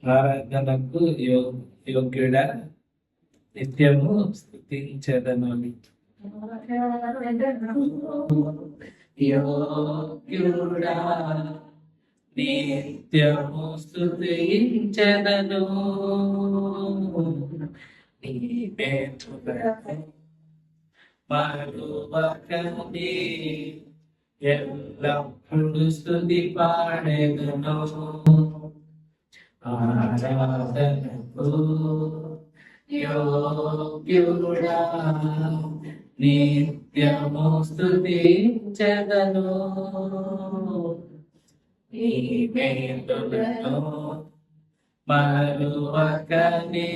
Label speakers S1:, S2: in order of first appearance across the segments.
S1: ఆరాధనకు యోగ్యుడా నిత్యము స్తుతించెదను. యోగ్యుడా నిత్యము స్తుతించెదను. నీ మేలులను మరువకని ఎల్లప్పుడు స్తుతి పాడెదను. ఆరాధనకు యోగ్యుడా నిత్యము స్తుతించెదను. నీ మేలులను మరువకనే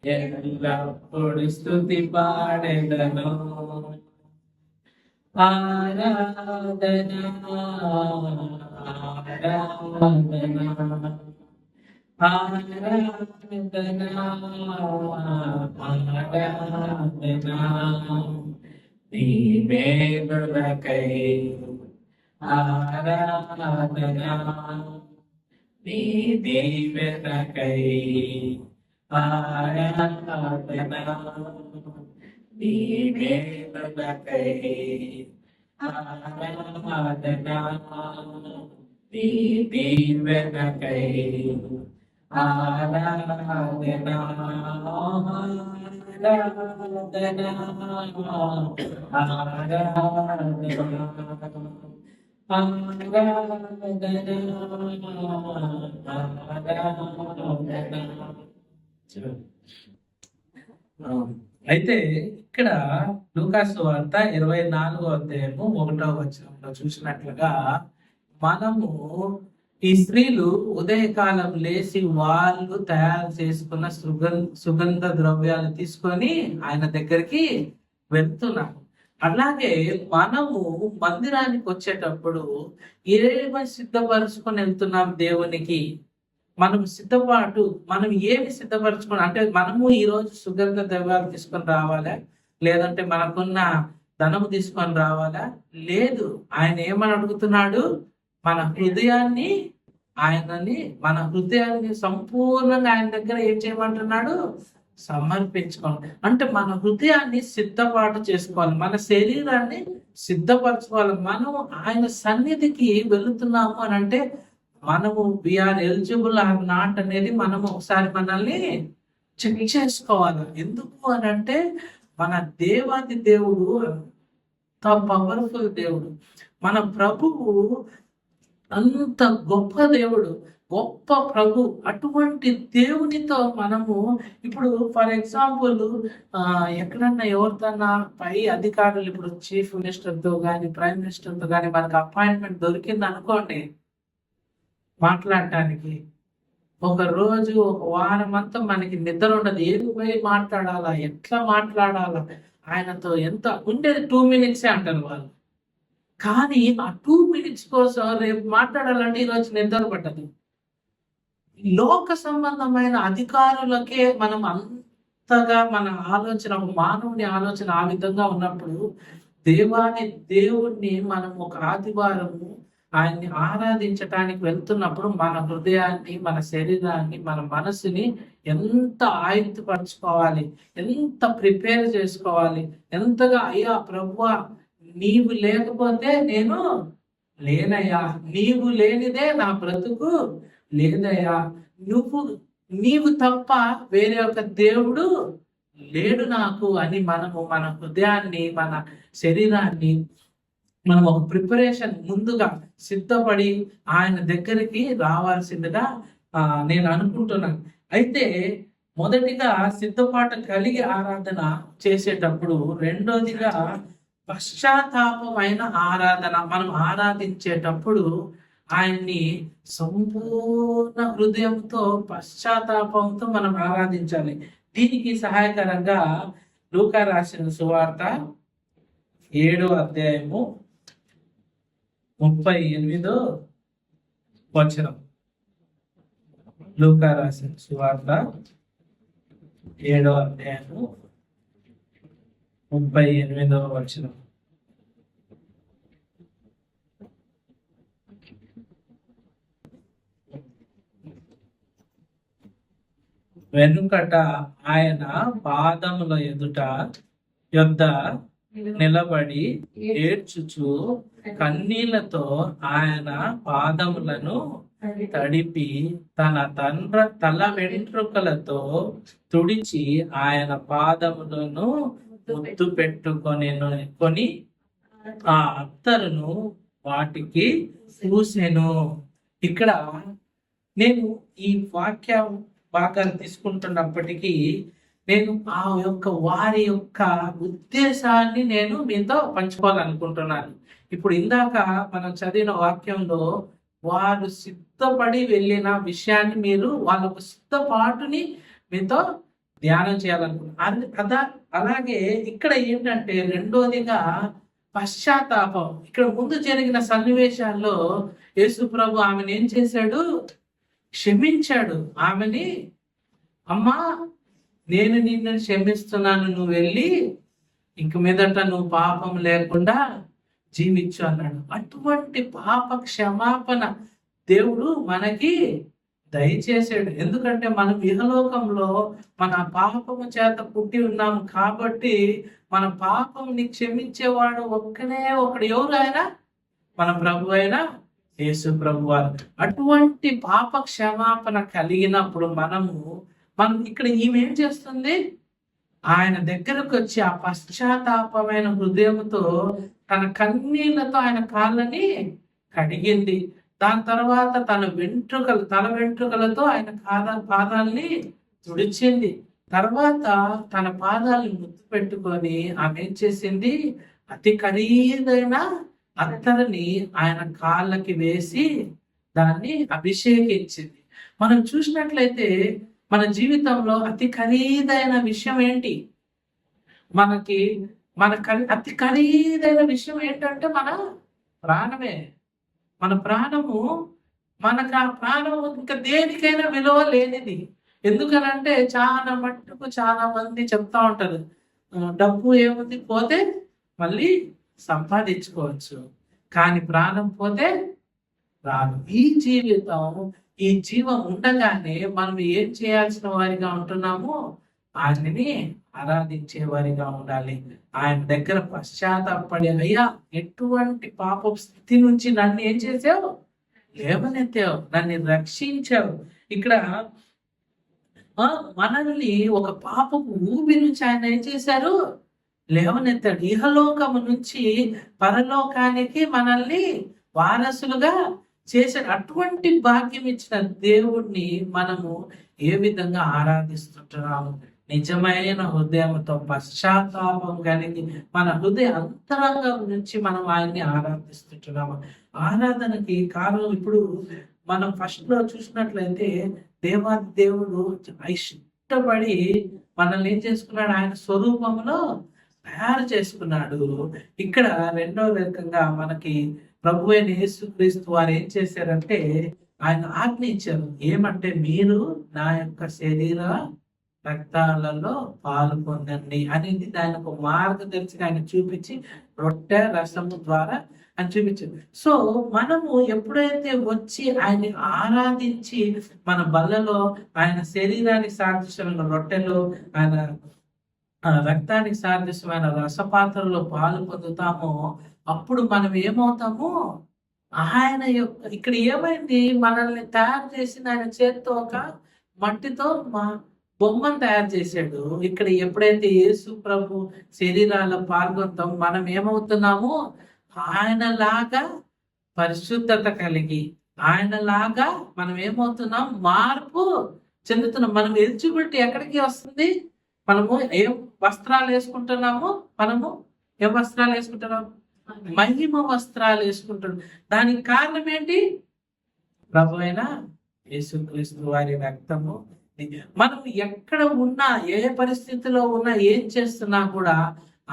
S1: ఎల్లప్పుడు స్తుతి పాడెదను. ఆరాధన ఆరాధన ఆరాధన ఆరాధన నీ మేలులకై ఆరాధన నీ దీవెనకై ఆరాధన నీ మేలులకై ఆరాధన నీ దీవెనకై ఆరాధన ఆరాధన అయితే ఇక్కడ లూకాసు వార్త 24వ అధ్యాయము 1వ వచనంలో చూసినట్లుగా మనము ఈ స్త్రీలు ఉదయకాలం లేచి వాళ్ళు తయారు చేసుకున్న సుగంధ ద్రవ్యాలు తీసుకొని ఆయన దగ్గరికి వెళ్తున్నాము. అలాగే మనము మందిరానికి వచ్చేటప్పుడు ఏమని సిద్ధపరచుకొని వెళ్తున్నాం దేవునికి, మనం ఏమి సిద్ధపరచుకొని, అంటే మనము ఈరోజు సుగంధ ద్రవ్యాలు తీసుకొని రావాలా, లేదంటే మనకున్న ధనము తీసుకొని రావాలా? లేదు. ఆయన ఏమని అడుగుతున్నాడు? మన హృదయాన్ని సంపూర్ణంగా ఆయన దగ్గర ఏం చేయమంటున్నాడు? సమర్పించుకోవాలి. అంటే మన హృదయాన్ని సిద్ధపాటు చేసుకోవాలి, మన శరీరాన్ని సిద్ధపరచుకోవాలి. మనం ఆయన సన్నిధికి వెళుతున్నాము అని అంటే మనము వీఆర్ ఎలిజిబుల్ ఆర్ నాట్ అనేది మనము ఒకసారి మనల్ని చెక్ చేసుకోవాలి. ఎందుకు అని అంటే మన దేవాది దేవుడు అంత పవర్ఫుల్ దేవుడు, మన ప్రభువు అంత గొప్ప దేవుడు, గొప్ప ప్రభు. అటువంటి దేవునితో మనము ఇప్పుడు ఫర్ ఎగ్జాంపుల్ ఎక్కడన్నా ఎవరిదన్నా పై అధికారులు, ఇప్పుడు చీఫ్ మినిస్టర్తో కానీ ప్రైమ్ మినిస్టర్తో కానీ మనకు అపాయింట్మెంట్ దొరికింది అనుకోండి మాట్లాడటానికి, ఒక రోజు ఒక వారం అంతా మనకి నిద్ర ఉండదు. ఏది పోయి మాట్లాడాలా, ఎట్లా మాట్లాడాలా, ఆయనతో ఎంత ఉండేది 2 minutes అంటారు వాళ్ళు. కానీ ఆ 2 minutes కోసం రేపు మాట్లాడాలంటే ఈరోజు నిద్ర పట్టదు. లోక సంబంధమైన అధికారులకే మనం అంతగా మన ఆలోచన, మానవుని ఆలోచన ఆ విధంగా ఉన్నప్పుడు దేవుణ్ణి మనం ఒక ఆదివారము ఆయన్ని ఆరాధించటానికి వెళ్తున్నప్పుడు మన హృదయాన్ని, మన శరీరాన్ని, మన మనసుని ఎంత ఆయుధపరచుకోవాలి, ఎంత ప్రిపేర్ చేసుకోవాలి, ఎంతగా అయ్యా ప్రభువా నీవు లేకపోతే నేను లేనయ్యా, నీవు లేనిదే నా బ్రతుకు లేదయ్యా, నీవు తప్ప వేరే ఒక దేవుడు లేడు నాకు అని మనము మన హృదయాన్ని, మన శరీరాన్ని మనం ఒక ప్రిపరేషన్ ముందుగా సిద్ధపడి ఆయన దగ్గరికి రావాల్సిందిగా నేను అనుకుంటున్నాను. అయితే మొదటిగా సిద్ధపాటు కలిగి ఆరాధన చేసేటప్పుడు, రెండోదిగా పశ్చాత్తాపమైన ఆరాధన. మనం ఆరాధించేటప్పుడు ఆయన్ని సంపూర్ణ హృదయంతో, పశ్చాత్తాపంతో మనం ఆరాధించాలి. దీనికి సహాయకరంగా లూకా రాసిన సువార్త 7వ అధ్యాయము 38వ వచనం. లూకా రాసిన సువార్త 7వ అధ్యాయము 38వ వచనం. వెనుకట ఆయన పాదముల యొద్ద నిలబడి ఏడ్చుచు కన్నీళ్లతో ఆయన పాదములను తడిపి తల వెంట్రుకలతో తుడిచి ఆయన పాదములను ముద్దు కొని ఆ అత్తరును వాటికి పూసెను. ఇక్కడ నేను ఈ వాక్య భాగాలు తీసుకుంటున్నప్పటికీ నేను ఆ యొక్క వారి యొక్క ఉద్దేశాన్ని నేను మీతో పంచుకోవాలనుకుంటున్నాను. ఇప్పుడు ఇందాక మనం చదివిన వాక్యంలో వారు సిద్ధపడి వెళ్ళిన విషయాన్ని మీరు వాళ్ళ సిద్ధపాటుని మీతో ధ్యానం చేయాలనుకుంటున్నారు. అలాగే ఇక్కడ ఏంటంటే రెండోదిగా పశ్చాత్తాపం. ఇక్కడ ముందు జరిగిన సన్నివేశాల్లో యేసు ప్రభు ఆమెను ఏం చేశాడు? క్షమించాడు. ఆమెని, అమ్మా నేను నిన్ను క్షమిస్తున్నాను, నువ్వు వెళ్ళి ఇంక మీదట నువ్వు పాపం లేకుండా జీవించు అన్నాడు. అటువంటి పాప క్షమాపణ దేవుడు మనకి దయచేసాడు. ఎందుకంటే మనం ఇహలోకంలో మన పాపము చేత పుట్టి ఉన్నాము కాబట్టి మన పాపంని క్షమించేవాడు ఒకడు. ఎవరు ఆయన? మన ప్రభు అయిన యేసు ప్రభు వారు. అటువంటి పాప క్షమాపణ కలిగినప్పుడు మనం ఇక్కడ ఈమెం చేస్తుంది? ఆయన దగ్గరకు వచ్చి ఆ పశ్చాత్తాపమైన హృదయంతో తన కన్నీళ్లతో ఆయన కాళ్ళని కడిగింది. దాని తర్వాత తల వెంట్రుకలతో ఆయన పాదాలని తుడిచింది. తర్వాత తన పాదాలను ముద్దు పెట్టుకొని ఆమె ఏం చేసింది? అతి ఖరీదైన అత్తరిని ఆయన కాళ్ళకి వేసి దాన్ని అభిషేకించింది. మనం చూసినట్లయితే మన జీవితంలో అతి ఖరీదైన విషయం ఏంటి? అతి ఖరీదైన విషయం ఏంటంటే మన ప్రాణమే. మన ప్రాణము, మనకు ఆ ప్రాణం ఇంకా దేనికైనా విలువ లేనిది. ఎందుకనంటే చాలా మంది చెప్తా ఉంటారు, డబ్బు ఏముంది, పోతే మళ్ళీ సంపాదించుకోవచ్చు, కానీ ప్రాణం పోతే రాదు. ఈ జీవం ఉండగానే మనం ఏం చేయాల్సిన వారిగా ఉంటున్నామో ఆయనని ఆరాధించే వారిగా ఉండాలి. ఆయన దగ్గర పశ్చాత్తాపడి, అయ్యా ఎటువంటి పాప స్థితి నుంచి నన్ను ఏం చేసావు? లేవనెత్తావు, నన్ను రక్షించావు. ఇక్కడ మనల్ని ఒక పాపపు ఊబి నుంచి ఆయన ఏం చేశారు? లేవనెత్తాడు. ఇహలోకము నుంచి పరలోకానికి మనల్ని వారసులుగా చేశాడు. అటువంటి భాగ్యం ఇచ్చిన దేవుణ్ణి మనము ఏ విధంగా ఆరాధిస్తుంటున్నాము? నిజమైన హృదయంతో పశ్చాత్తాపం కలిగి మన హృదయ అంతరంగం నుంచి మనం ఆయన్ని ఆరాధిస్తుంటున్నాము. ఆరాధనకి కారణం, ఇప్పుడు మనం ఫస్ట్ లో చూసినట్లయితే దేవాది దేవుడు ఇష్టపడి మనల్ని ఏం చేసుకున్నాడు? ఆయన స్వరూపంలో తయారు చేసుకున్నాడు. ఇక్కడ రెండో రకంగా మనకి ప్రభు అయిన యేసుక్రీస్తు వారు ఏం చేశారంటే ఆయన ఆజ్ఞ ఇచ్చారు. ఏమంటే, మీరు నా యొక్క శరీర రక్తాలలో పాలు పొందండి అనేది దాని ఒక మార్గదర్శిగా ఆయన చూపించి రొట్టె రసము ద్వారా అని చూపించారు. సో మనము ఎప్పుడైతే వచ్చి ఆయన్ని ఆరాధించి మన బల్లలో ఆయన శరీరానికి సాదృశ్యమైన రొట్టెలు, ఆయన రక్తానికి సాదృశ్యమైన రసపాత్రలో పాలు పొందుతామో అప్పుడు మనం ఏమవుతాము? ఆయన ఇక్కడ ఏమైంది? మనల్ని తయారు చేసిన ఆయన చేత్తో ఒక మట్టితో బొమ్మను తయారు చేశాడు. ఇక్కడ ఎప్పుడైతే యేసు ప్రభు శరీరాల్లో పాల్గొంటాం, మనం ఏమవుతున్నాము? ఆయనలాగా పరిశుద్ధత కలిగి, ఆయనలాగా మనం ఏమవుతున్నాం? మార్పు చెందుతున్నాం. మనం ఎలిజిబిలిటీ ఎక్కడికి వస్తుంది? మనము ఏం వస్త్రాలు వేసుకుంటున్నాము? ఏం వస్త్రాలు వేసుకుంటున్నాము? మహిమ వస్త్రాలు వేసుకుంటున్నాం. దానికి కారణం ఏంటి? ప్రభు అయిన యేసుక్రీస్తు వారి రక్తము. మనం ఎక్కడ ఉన్నా, ఏ పరిస్థితిలో ఉన్నా, ఏం చేస్తున్నా కూడా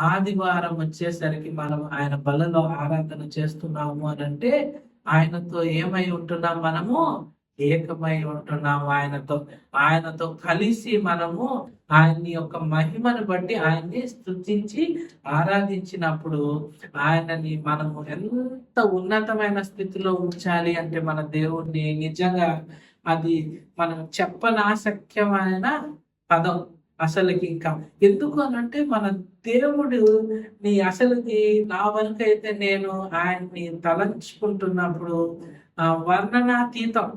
S1: ఆదివారం వచ్చేసరికి మనం ఆయన బలలో ఆరాధన చేస్తున్నాము అని అంటే ఆయనతో ఏమై ఉంటున్నాం? మనము ఏకమై ఉంటున్నాము ఆయనతో కలిసి మనము ఆయన యొక్క మహిమను బట్టి ఆయన్ని స్తుతించి ఆరాధించినప్పుడు ఆయనని మనము ఎంత ఉన్నతమైన స్థితిలో ఉంచాలి అంటే మన దేవుణ్ణి నిజంగా అది మనం చెప్పనాశక్యమైన పదం అసలుకి. ఇంకా ఎందుకు అనంటే మన దేవుడు అసలుకి నా వరకైతే నేను ఆయన్ని తలంచుకుంటున్నప్పుడు వర్ణనాతీతం.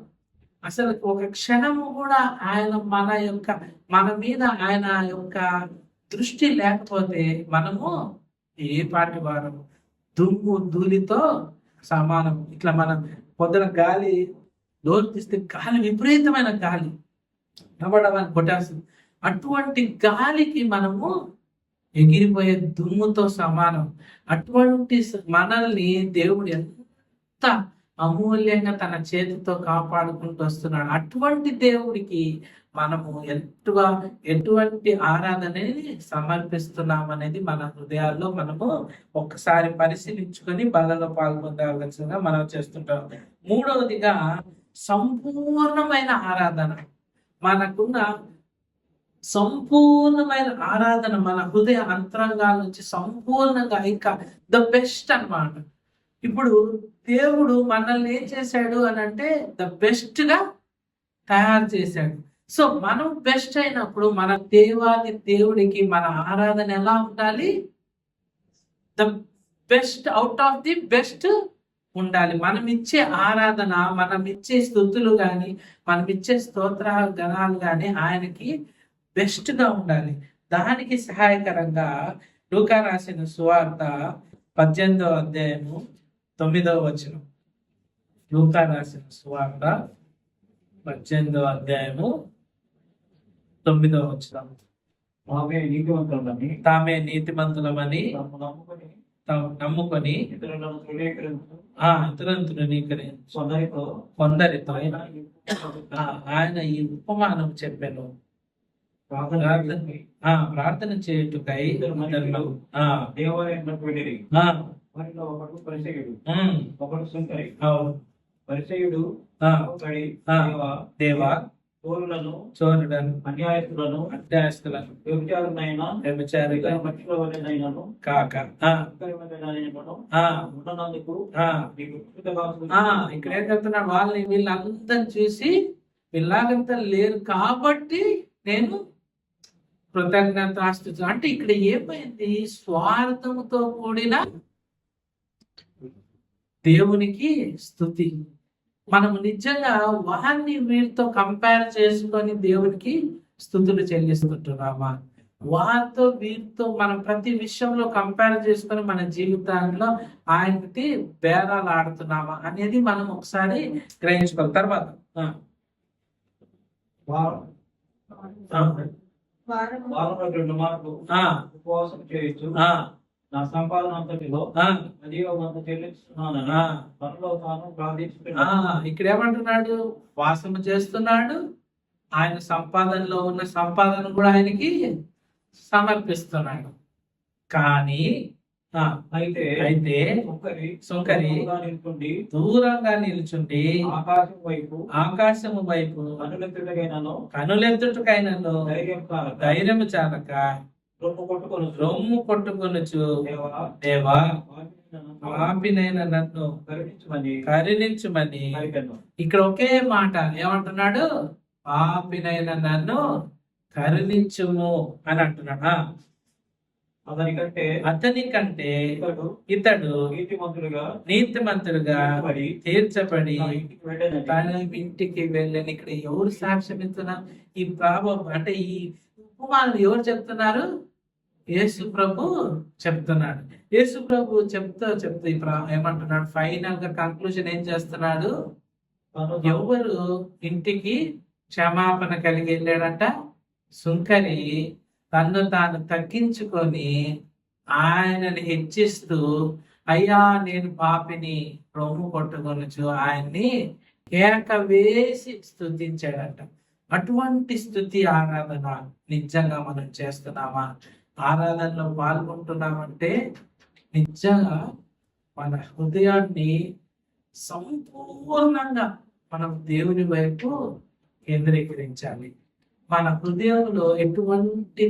S1: అసలు ఒక క్షణము కూడా ఆయన మన మీద ఆయన యొక్క దృష్టి లేకపోతే మనము ఏ పాటి వారం దుమ్ము ధూళితో సమానం. ఇట్లా మనం పొద్దున గాలి డోర్ తీస్తే గాలి విపరీతమైన గాలి నవ్వడమని కొట్టేస్తుంది. అటువంటి గాలికి మనము ఎగిరిపోయే దుమ్ముతో సమానం. అటువంటి మనల్ని దేవుడు ఎంత అమూల్యంగా తన చేతితో కాపాడుకుంటూ వస్తున్నాడు. అటువంటి దేవుడికి మనము ఎటువంటి ఆరాధనని సమర్పిస్తున్నాం అనేది మన హృదయాల్లో మనము ఒక్కసారి పరిశీలించుకొని బలలో పాల్గొనవలసిందిగా మనం చేస్తుంటాం. మూడవదిగా సంపూర్ణమైన ఆరాధన. మనకున్న సంపూర్ణమైన ఆరాధన మన హృదయ అంతరంగాల నుంచి సంపూర్ణంగా ఇంకా ద బెస్ట్ అన్నమాట. ఇప్పుడు దేవుడు మనల్ని ఏం చేశాడు అని అంటే ద బెస్ట్ గా తయారు చేశాడు. సో మనం బెస్ట్ అయినప్పుడు మన దేవుడికి మన ఆరాధన ఎలా ఉండాలి? The best, out of the best ఉండాలి. మనం ఇచ్చే ఆరాధన, మనం ఇచ్చే స్తుతులు కానీ, మనం ఇచ్చే స్తోత్ర గణాలు కానీ ఆయనకి బెస్ట్ గా ఉండాలి. దానికి సహాయకరంగా లూకా రాసిన సువార్త 18వ అధ్యాయము 9వ వచనం. లూకా రాసిన సువార్త 18వ అధ్యాయము 9వ వచనం. తామే నీతిమంతులమని నమ్ముకొని ఇతరులను కొందరితో ఆయన ఈ ఉపమానం చెప్పాను. ప్రార్థన చేయుటకై
S2: పరిసయుడు
S1: దేవా చోరులను
S2: అన్యాయస్తులను
S1: వ్యభిచారులను కాక. ఇక్కడ ఏం చెప్తున్నాడు? వాళ్ళని వీళ్ళంతా చూసి వీళ్ళంతా లేరు కాబట్టి నేను కృతజ్ఞతాస్తుతి. అంటే ఇక్కడ ఏమైంది? స్వార్థముతో కూడిన దేవునికి స్థుతి. మనము నిజంగా వారిని వీరితో కంపేర్ చేసుకొని దేవునికి స్థుతులు చెల్లిస్తుంటున్నామా? వారితో వీరితో మనం ప్రతి విషయంలో కంపేర్ చేసుకొని మన జీవితాల్లో ఆయనకి బేరాలు ఆడుతున్నామా అనేది మనం ఒకసారి గ్రహించుకోవాలి. తర్వాత
S2: ఉపవాసం చేయొచ్చు, నా సంపాదన అంతటిలో చెల్లిస్తున్నానని తనలో తాను ప్రార్థిస్తున్నాడు.
S1: ఇక్కడ ఏమంటున్నాడు? వాసము చేస్తున్నాడు, ఆయన సంపాదనలో ఉన్న సంపాదన కూడా ఆయనకి సమర్పిస్తున్నాడు. కానీ అయితే సుంకరి దూరంగా నిల్చుండి ఆకాశము వైపు కనులెత్తుటకైనను ధైర్యము చాలక రొమ్ము కొట్టుకొనుచు దేవా పాపినైన నన్ను కరుణించుమని. ఇక్కడ ఒకే మాట ఏమంటున్నాడు? పాపినైన నన్ను కరుణించుము అని అంటున్నాడు. అతనికంటే ఇతడు నీతిమంతుడుగా తీర్చబడి తన ఇంటికి వెళ్ళని. ఇక్కడ ఎవరు సాక్ష్యం ఇస్తున్నారు? ఈ ప్రభు అంటే ఈ ఉపమానం ఎవరు చెప్తున్నారు? యేసు ప్రభు చెప్తున్నాడు. యేసు ప్రభు చెప్తూ ఏమంటున్నాడు? ఫైనల్ గా కంక్లూజన్ ఏం చేస్తున్నాడు? ఎవరు ఇంటికి క్షమాపణ కలిగి వెళ్ళాడంట? సుంకరి తన్ను తాను తగ్గించుకొని ఆయనని హెచ్చిస్తూ, అయ్యా నేను పాపిని, రొమ్ము కొట్టుకొనొచ్చు ఆయన్ని కేక వేసి స్తుతించాడంట. అటువంటి స్తుతి ఆరాధన నిజంగా మనం చేస్తున్నామా? ఆరాధనలో పాల్గొంటున్నామంటే నిజంగా మన హృదయాన్ని సంపూర్ణంగా మనం దేవుని వైపు కేంద్రీకరించాలి. మన హృదయంలో ఎటువంటి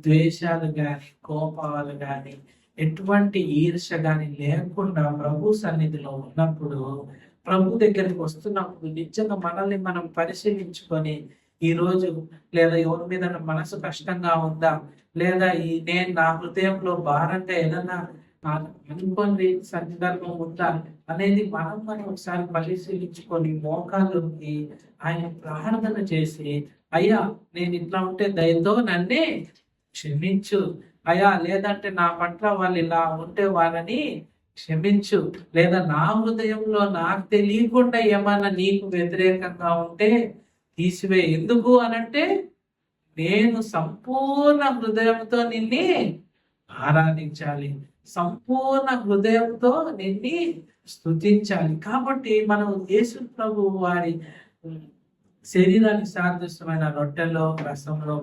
S1: ద్వేషాలు గాని, కోపాలు గాని, ఎటువంటి ఈర్ష్య గాని లేకుండా ప్రభు సన్నిధిలో ఉన్నప్పుడు, ప్రభు దగ్గరికి వస్తున్నప్పుడు నిజంగా మనల్ని మనం పరిశీలించుకొని, ఈ రోజు లేదా ఎవరి మీద మనసు కష్టంగా ఉందా, లేదా నేను నా హృదయంలో భారంగా ఏదన్నా అనుకోని సందర్భం ఉందా అనేది మనం ఒకసారి పరిశీలించుకొని మోకాళ్ళకి ఆయన ప్రార్థన చేసి, అయ్యా నేను ఇట్లా ఉంటే దయతో నన్నే క్షమించు అయ్యా, లేదంటే నా పట్ల వాళ్ళు ఇలా ఉంటే వాళ్ళని క్షమించు, లేదా నా హృదయంలో నాకు తెలియకుండా ఏమన్నా నీకు వ్యతిరేకంగా ఉంటే తీసివే. ఎందుకు అనంటే నేను సంపూర్ణ హృదయంతో నిన్ను ఆరాధించాలి, సంపూర్ణ హృదయంతో నిన్ను స్తుతించాలి. కాబట్టి మనం యేసు ప్రభు వారి శరీరానికి సాదృశ్యమైన రొట్టెలో రసంలో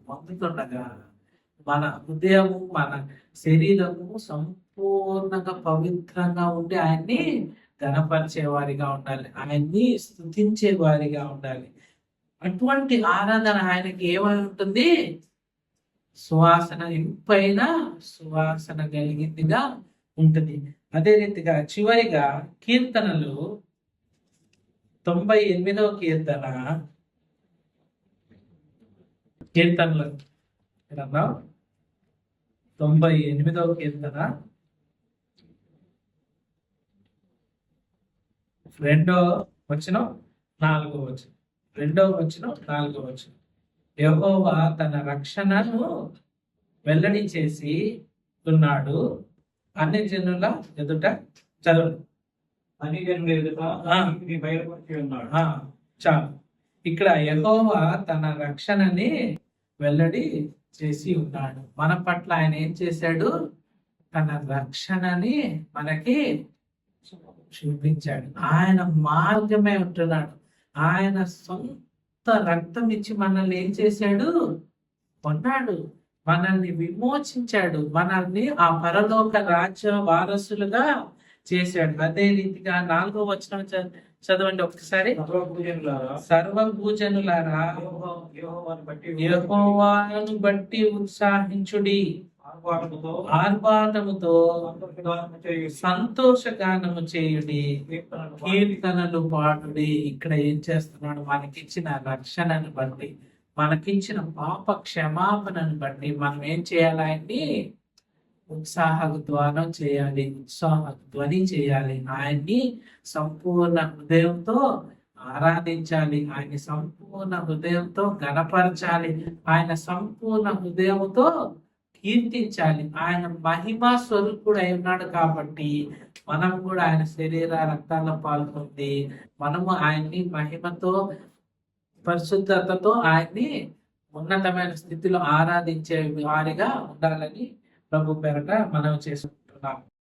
S1: పొందుతుండగా మన హృదయము మన శరీరము సంపూర్ణంగా పవిత్రంగా ఉండి ఆయన్ని ఘనపరిచే వారిగా ఉండాలి, ఆయన్ని స్తుతించే వారిగా ఉండాలి. అటువంటి ఆరాధన ఆయనకి ఏమై ఉంటుంది? సువాసన, ఇంపైన సువాసన కలిగిందిగా ఉంటుంది. అదే రీతిగా చివరిగా కీర్తనలు 98వ కీర్తనలు 98వ కీర్తన 2వ వచనం 4వ వచనం 2వ వచనం 4వ వచనం. యెహోవా తన రక్షణను వెల్లడి చేసి ఉన్నాడు అన్ని జనుల ఎదుట. చదవండి.
S2: అన్ని జనుల ఎదుట నీతిని బయలుపరిచి ఉన్నాడు.
S1: చాలు. ఇక్కడ యెహోవా తన రక్షణని వెల్లడి చేసి ఉన్నాడు. మన పట్ల ఆయన ఏం చేశాడు? తన రక్షణని మనకి చూపించాడు. ఆయన మార్గమే ఉంటున్నాడు. ఆయన సొంత రక్తం ఇచ్చి మనల్ని ఏం చేశాడు? కొన్నాడు, మనల్ని విమోచించాడు, మనల్ని ఆ పరలోక రాజ్య వారసులుగా చేశాడు. అదే రీతిగా 4వ వచనం చదవండి ఒకసారి. సర్వభూజనులారా యెహోవాను బట్టి ఉత్సాహించుడి, ఆర్భాటముతో సంతోషగానము చేయుడి, కీర్తనలు పాడుడి. ఇక్కడ ఏం చేస్తున్నాడు? మనకిచ్చిన రక్షణను బట్టి, మనకిచ్చిన పాప క్షమాపణను బట్టి మనం ఏం చేయాలి? ఆయన్ని ఉత్సాహధ్వానం చేయాలి, ఉత్సాహ ధ్వని చేయాలి, ఆయన్ని సంపూర్ణ హృదయంతో ఆరాధించాలి, ఆయన్ని సంపూర్ణ హృదయంతో గణపరచాలి, ఆయన సంపూర్ణ హృదయంతో కీర్తించాలి. ఆయన మహిమా స్వరూపుడు అయి ఉన్నాడు కాబట్టి మనం కూడా ఆయన శరీర రక్తాల్లో పాల్గొంది మనము ఆయన్ని మహిమతో పరిశుద్ధతతో ఆయన్ని ఉన్నతమైన స్థితిలో ఆరాధించే వారిగా ఉండాలని ప్రభు పేరట మనం చేసుకుంటున్నాం.